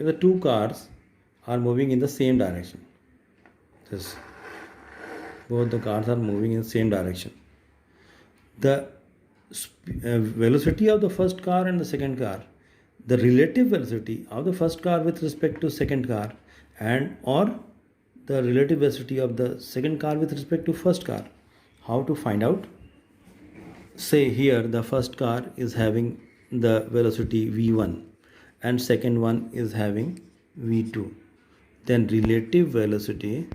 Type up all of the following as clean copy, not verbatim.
if the two cars are moving in the same direction, this both the cars are moving in the same direction, the velocity of the first car and the second car, the relative velocity of the first car with respect to second car, and or the relative velocity of the second car with respect to first car. How to find out? Say here the first car is having the velocity v1 and second one is having v2. Then relative velocity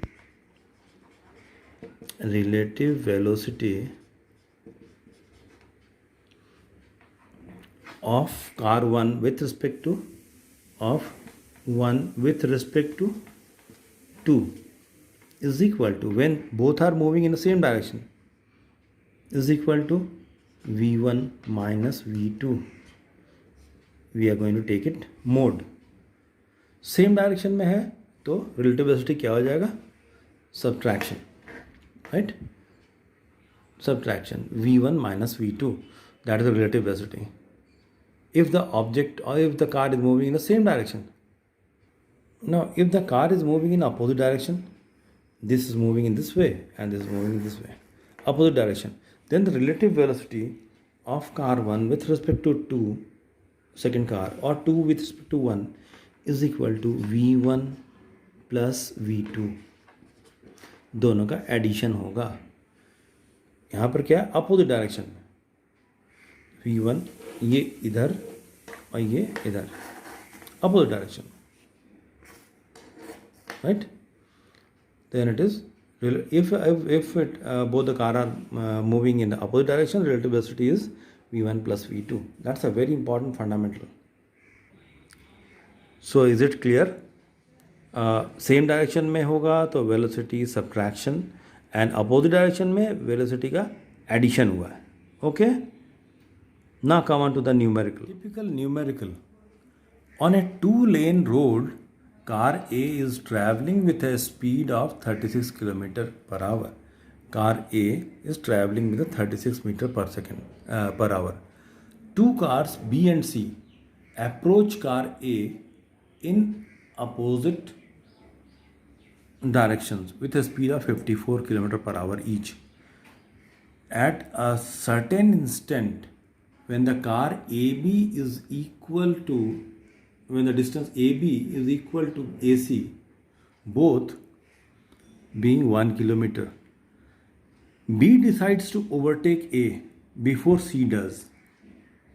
of car 1 with respect to 2 is equal to, when both are moving in the same direction, is equal to v1 minus v2. We are going to take it mode. Same direction में है तो relative velocity क्या हो जाएगा? Subtraction, right? Subtraction v1 minus v2, that is the relative velocity. If the object or if the car is moving in the same direction. Now, if the car is moving in opposite direction, this is moving in this way and this is moving in this way, opposite direction, then the relative velocity of car 1 with respect to 2, second car, or 2 with respect to 1 is equal to v1 plus v2. दोनों का addition होगा. यहाँ पर क्या है? Opposite direction में v1 ये इधर और ये इधर, opposite direction, right? Then it is, if both the car are moving in the opposite direction, relative velocity is v1 plus v2. That's a very important fundamental. So is it clear? Same direction में होगा तो velocity subtraction, and opposite direction में velocity का addition हुआ है. Okay, now come on to the numerical. Typical numerical. On a 2-lane road, car A is traveling with a speed of 36 km per hour. Car A is traveling with a 36 meter per second per hour. Two cars B and C approach car A in opposite directions with a speed of 54 km per hour each. At a certain instant, when the car AB is equal to, when the distance AB is equal to AC, both being 1 kilometer, B decides to overtake A before C does.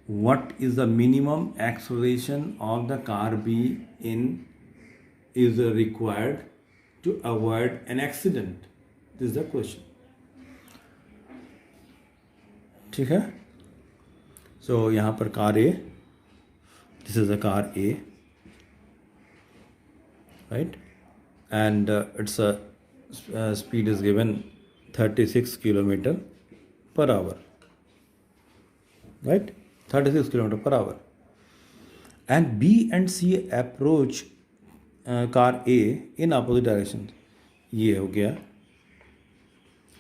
What is the minimum acceleration of the car B is required to avoid an accident? This is the question. ठीक है? So यहाँ पर car A, this is the car A, right? And its speed is given 36 km per hour, right? 36 km per hour. And B and C approach car A in opposite directions. ये हो गया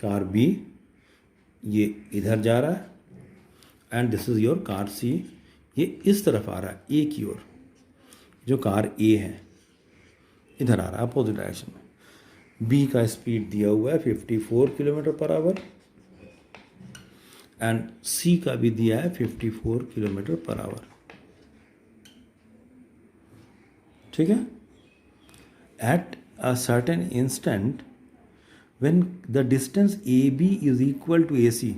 car B, ये इधर जा रहा है, and this is your car C, ये इस तरफ आ रहा है A की ओर. जो कार A है इधर आ रहा है अपोजिट डायरेक्शन में. B का स्पीड दिया हुआ है 54 kilometre per our, and C का भी दिया है 54 किलोमीटर पर आवर. ठीक है? At a certain instant, when the distance AB is equal to AC,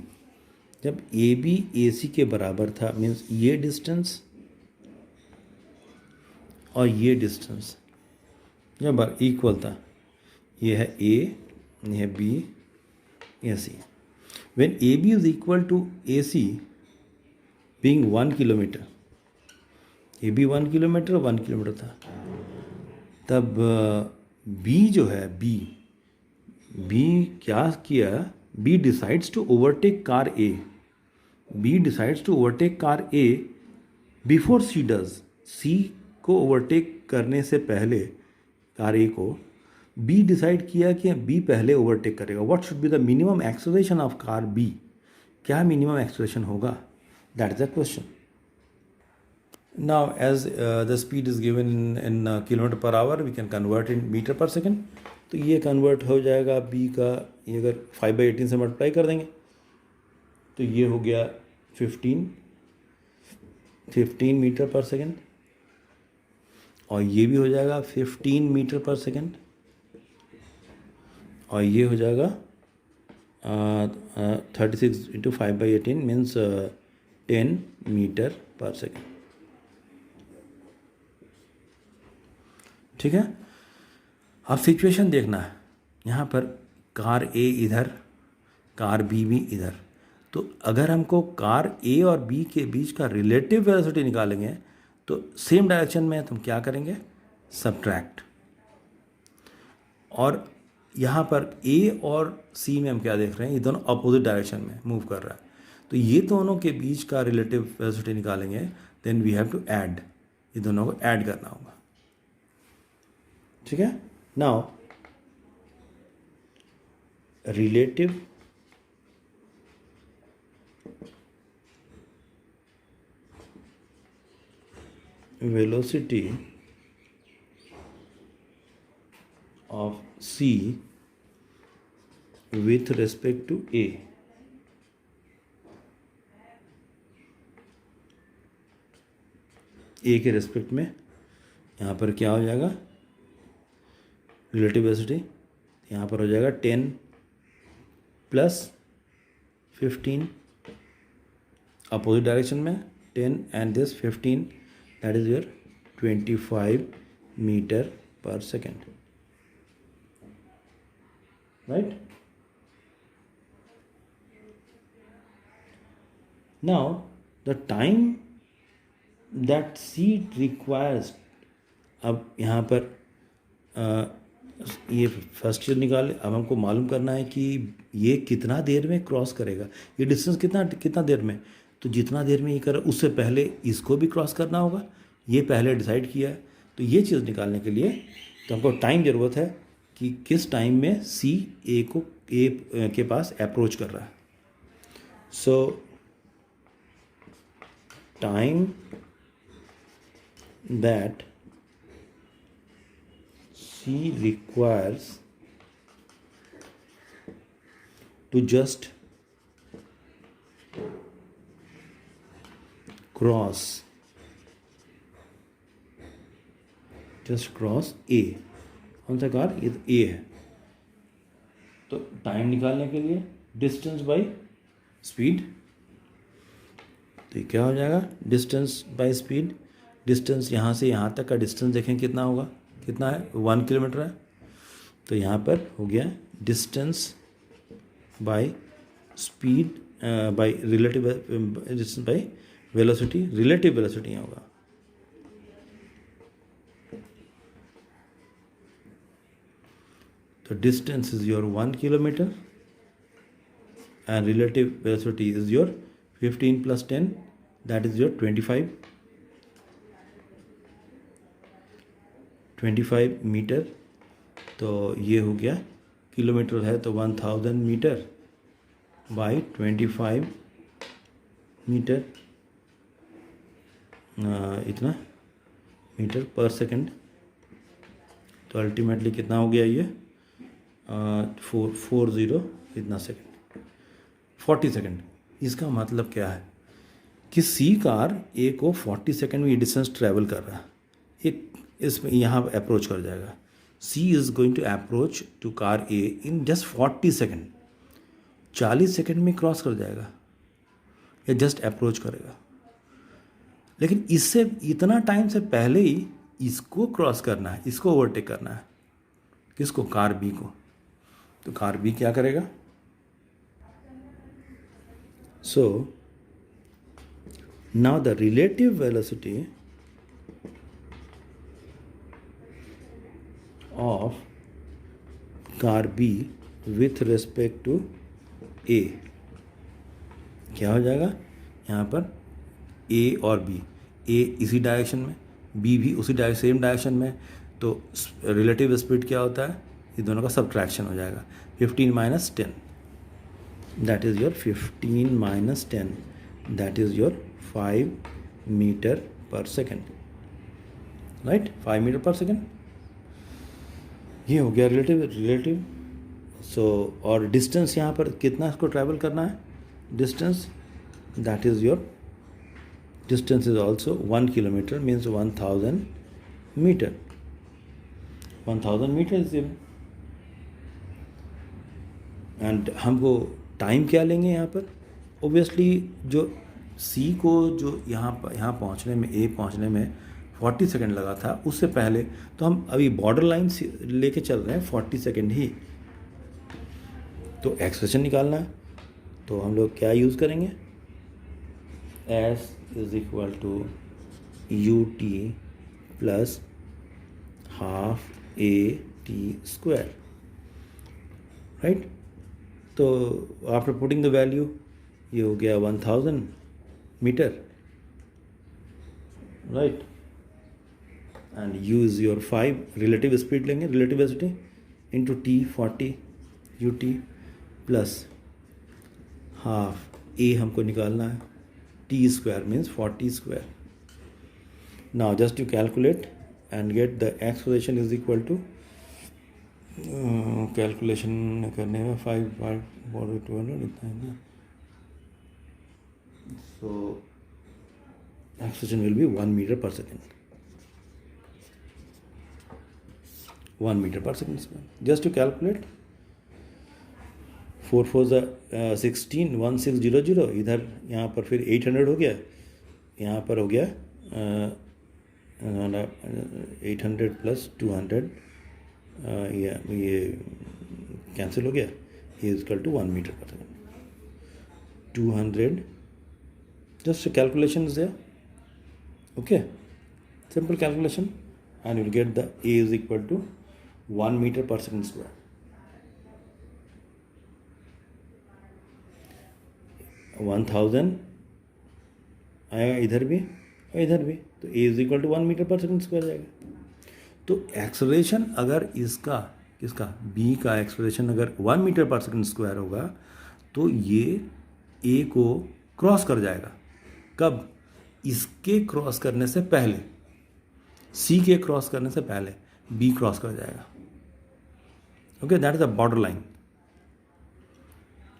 जब AB AC के बराबर था, मीन्स ये डिस्टेंस और ये डिस्टेंस जब इक्वल था, ये है A, ये है B, ये C. When AB is equal to AC being 1 kilometer, AB 1 kilometer 1 kilometer था, तब B जो है B क्या किया? B decides to overtake car A. B decides to overtake car A before C does. C को overtake करने से पहले कार A को B डिसाइड किया कि B पहले ओवरटेक करेगा. What should be the minimum acceleration of car B? क्या मिनिमम एक्सेलरेशन होगा? That is the question. Now, as the speed is given in kilometre per hour, we can convert in metre per second. तो ये convert हो जाएगा b का, ये अगर 5/18 से मल्टीप्लाई कर देंगे तो ये हो गया 15 मीटर पर सेकेंड, और ये भी हो जाएगा 15 मीटर पर सेकेंड, और ये हो जाएगा 36 into 5/18 means 10 metre per second. ठीक है. अब सिचुएशन देखना है, यहाँ पर कार ए इधर, कार बी भी इधर. तो अगर हमको कार ए और बी के बीच का रिलेटिव वेलोसिटी निकालेंगे तो सेम डायरेक्शन में तुम क्या करेंगे, सब्ट्रैक्ट. और यहाँ पर ए और सी में हम क्या देख रहे हैं, ये दोनों अपोजिट डायरेक्शन में मूव कर रहा है. तो ये दोनों के बीच का रिलेटिव वेलोसिटी निकालेंगे, then we have to add, ये दोनों को ऐड करना होगा. ठीक है. Now relative velocity of C with respect to A. A के रेस्पेक्ट में यहाँ पर क्या हो जाएगा, रिलेटिव वेलोसिटी यहाँ पर हो जाएगा 10 प्लस 15, अपोजिट डायरेक्शन में 10 and this 15, that is your 25 meter per second, right? Now the time that C requires, अब यहाँ पर ये फर्स्ट ईयर निकाले. अब हमको मालूम करना है कि ये कितना देर में क्रॉस करेगा, ये डिस्टेंस कितना देर में. तो जितना देर में ये कर, उससे पहले इसको भी क्रॉस करना होगा, ये पहले डिसाइड किया है. तो ये चीज़ निकालने के लिए तो हमको टाइम ज़रूरत है कि किस टाइम में सी ए के पास अप्रोच कर रहा है. So time that C requires to just cross A. कौन सा कार, ये तो ए है. तो टाइम निकालने के लिए डिस्टेंस बाय स्पीड, तो ये क्या हो जाएगा, डिस्टेंस बाय स्पीड. डिस्टेंस यहाँ से यहाँ तक का डिस्टेंस देखें कितना होगा, कितना है, 1 किलोमीटर है. तो यहाँ पर हो गया distance by speed by relative distance by velocity, relative velocity यहाँ होगा. तो distance is your 1 kilometre and relative velocity is your 15 plus 10, that is your 25 metre. तो ये हो गया, किलोमीटर है तो 1000 मीटर बाई 25 मीटर, इतना मीटर पर सेकंड. तो अल्टीमेटली कितना हो गया ये, 440 इतना सेकंड, 40 सेकंड. इसका मतलब क्या है कि सी कार ए को 40 सेकंड में ये डिस्टेंस ट्रैवल कर रहा है. एक इसमें यहाँ अप्रोच कर जाएगा. She is going to approach to car A in just 40 second, 40 second में क्रॉस कर जाएगा या जस्ट अप्रोच करेगा. लेकिन इससे इतना टाइम से पहले ही इसको क्रॉस करना है, इसको ओवरटेक करना है. किसको, कार बी को. तो कार बी क्या करेगा, so now the relative velocity of car B with respect to A क्या हो जाएगा, यहाँ पर ए और बी, ए इसी डायरेक्शन में, बी भी उसी सेम डायरेक्शन में. तो रिलेटिव स्पीड क्या होता है, ये दोनों का सब्ट्रैक्शन हो जाएगा. 15 minus 10, that is your 15 minus 10, that is your 5 metre per second, right, 5 metre per second. ये हो गया रिलेटिव। सो और डिस्टेंस यहाँ पर कितना इसको ट्रैवल करना है, distance, that is your distance is also 1 kilometre, means 1000 metre, 1000 metre is given. And हमको टाइम क्या लेंगे यहाँ पर, ओबियसली जो सी को जो यहाँ पहुँचने में, ए पहुँचने में 40 सेकेंड लगा था, उससे पहले तो हम अभी बॉर्डर लाइन लेके चल रहे हैं 40 सेकेंड ही। तो एक्सप्रेशन निकालना है, तो हम लोग क्या यूज़ करेंगे, S is equal to U T plus half A T square, right. तो आफ्टर पुटिंग द वैल्यू ये हो गया 1000 metre, right. And U is your 5, relative speed लेंगे, relative velocity into T 40 U T plus half A हमको निकालना है, T square means 40 square. Now just you calculate and get the expression is equal to, calculation करने में 5 200 इतना है ना, so acceleration will be 1 meter per second, 1 meter per second square. Just to calculate, 4 4 16 1600, इधर यहाँ पर फिर 800 हो गया, यहाँ पर हो गया 800 प्लस 200, ये कैंसिल हो गया, ये is equal to 1 metre per second, 200, just a calculation is there, okay, simple calculation, and you'll get the A is equal to 1 meter per second square. One 1000 आएगा इधर भी और इधर भी, तो A is equal to 1 meter per second square जाएगा। तो acceleration अगर इसका B का एक्सेलरेशन अगर 1 मीटर पर सेकेंड स्क्वायर होगा, तो ये A को क्रॉस कर जाएगा, कब, इसके क्रॉस करने से पहले, सी के क्रॉस करने से पहले बी क्रॉस कर जाएगा, okay, that is the border line,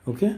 okay.